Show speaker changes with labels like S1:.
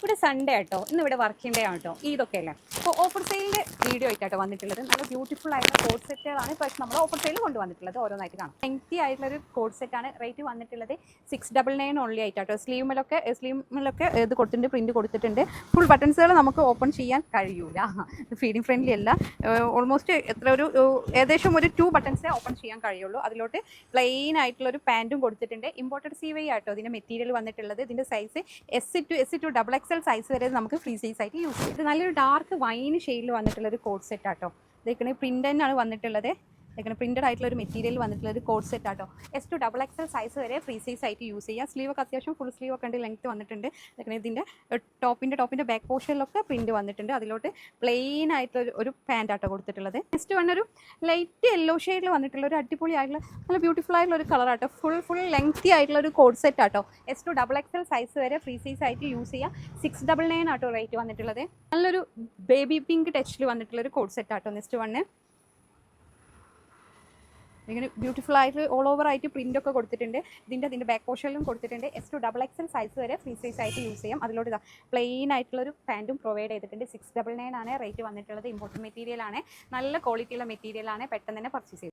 S1: ഇവിടെ സൺഡേ ആട്ടോ, ഇന്ന് ഇവിടെ വർക്കിംഗ് ഡേ ആട്ടോ, ഇതൊക്കെ അല്ലേ. അപ്പോൾ ഓഫർ സെയിലിൻ്റെ വീഡിയോ ആയിട്ടാട്ടോ വന്നിട്ടുള്ളത്. നല്ല ബ്യൂട്ടിഫുൾ ആയിട്ടുള്ള കോഡ് സെറ്റുകളാണ് ഇപ്പോൾ നമ്മൾ ഓഫർ സെയിൽ കൊണ്ടുവന്നിട്ടുള്ളത്. ഓരോന്നായിട്ട് കാണാം. ലെങ്തി ആയിട്ടുള്ളൊരു കോഡ് സെറ്റാണ്. റേറ്റ് വന്നിട്ടുള്ളത് 699 ഓൺലി ആയിട്ടാട്ടോ. സ്ലീവിലൊക്കെ ഇത് കൊടുത്തിട്ടുണ്ട്, പ്രിൻറ്റ് കൊടുത്തിട്ടുണ്ട്. ഫുൾ ബട്ടൺസുകൾ നമുക്ക് ഓപ്പൺ ചെയ്യാൻ കഴിയൂല, ഫീഡിങ് ഫ്രണ്ട്ലി അല്ല. ഓൾമോസ്റ്റ് ഏകദേശം ഒരു 2 ബട്ടൺസേ ഓപ്പൺ ചെയ്യാൻ കഴിയുള്ളൂ. അതിലോട്ട് പ്ലെയിൻ ആയിട്ടുള്ളൊരു പാൻറ്റും കൊടുത്തിട്ടുണ്ട്. ഇമ്പോർട്ടഡ് CY ആട്ടോ ഇതിൻ്റെ മെറ്റീരിയൽ വന്നിട്ടുള്ളത്. ഇതിൻ്റെ സൈസ് S2 XXL സൈസ് വരെ നമുക്ക് ഫ്രീ സൈസ് ആയിട്ട് യൂസ് ചെയ്യും. ഇത് നല്ലൊരു ഡാർക്ക് വൈൻ ഷെയ്ഡിൽ വന്നിട്ടുള്ളൊരു കോഡ് സെറ്റ് ആട്ടോ. ഇതൊക്കെ പ്രിൻ്റ് തന്നെയാണ് വന്നിട്ടുള്ളത്. ഇതൊക്കെ പ്രിൻ്റഡ് ആയിട്ടുള്ള ഒരു മെറ്റീരിയൽ വന്നിട്ടുള്ള ഒരു കോഡ് സെറ്റ് ആട്ടോ. S2 XXL സൈസ് വരെ ഫ്രീ സൈസ് ആയിട്ട് യൂസ് ചെയ്യാം. സ്ലീവൊക്കെ അത്യാവശ്യം ഫുൾ സ്ലീവ് ഒക്കെ ഉണ്ട്, ലെങ്ത്ത് വന്നിട്ടുണ്ട്. ഇതൊക്കെ ഇതിൻ്റെ ടോപ്പിൻ്റെ ബാക്ക് പോർഷനിലൊക്കെ പ്രിൻറ്റ് വന്നിട്ടുണ്ട്. അതിലോട്ട് പ്ലെയിൻ ആയിട്ടുള്ള ഒരു പാൻറ് ആട്ടോ കൊടുത്തിട്ടുള്ളത്. നെക്സ്റ്റ് വന്നൊരു ലൈറ്റ് യെല്ലോ ഷെയ്ഡിൽ വന്നിട്ടുള്ള ഒരു അടിപൊളി ആയിട്ടുള്ള നല്ല ബ്യൂട്ടിഫുൾ ആയിട്ടുള്ള ഒരു കളർ ആട്ടോ. ഫുൾ ലെങ്തി ആയിട്ടുള്ള ഒരു കോഡ് സെറ്റ് ആട്ടോ. S2 XXL സൈസ് വരെ ഫ്രീ സൈസ് ആയിട്ട് യൂസ് ചെയ്യാം. 699 ആട്ടോ റേറ്റ് വന്നിട്ടുള്ളത്. നല്ലൊരു ബേബി പിങ്ക് ടച്ചിൽ വന്നിട്ടുള്ള ഒരു കോഡ് സെറ്റ് ആട്ടോ. നെക്സ്റ്റ് വണ്ണ് ഇങ്ങനെ ബ്യൂട്ടിഫുൾ ആയിട്ട് ഓൾ ഓവർ ആയിട്ട് പ്രിൻ്റ് ഒക്കെ കൊടുത്തിട്ടുണ്ട്. ഇതിൻ്റെ ബാക്ക് പോർഷനിലും കൊടുത്തിട്ടുണ്ട്. S2 XXL സൈസ് വരെ ഫ്രീ സൈസ് ആയിട്ട് യൂസ് ചെയ്യാം. അതിലോട്ട് ഇതാ പ്ലെയിൻ ആയിട്ടുള്ളൊരു പാൻറ്റും പ്രൊവൈഡ് ചെയ്തിട്ടുണ്ട്. 699 ആണ് റേറ്റ് വന്നിട്ടുള്ളത്. ഇമ്പോർട്ടൻറ്റ് മെറ്റീരിയൽ ആണ്, നല്ല ക്വാളിറ്റിയുള്ള മെറ്റീരിയൽ ആണ്. പെട്ടെന്ന് തന്നെ പർച്ചേസ് ചെയ്യും.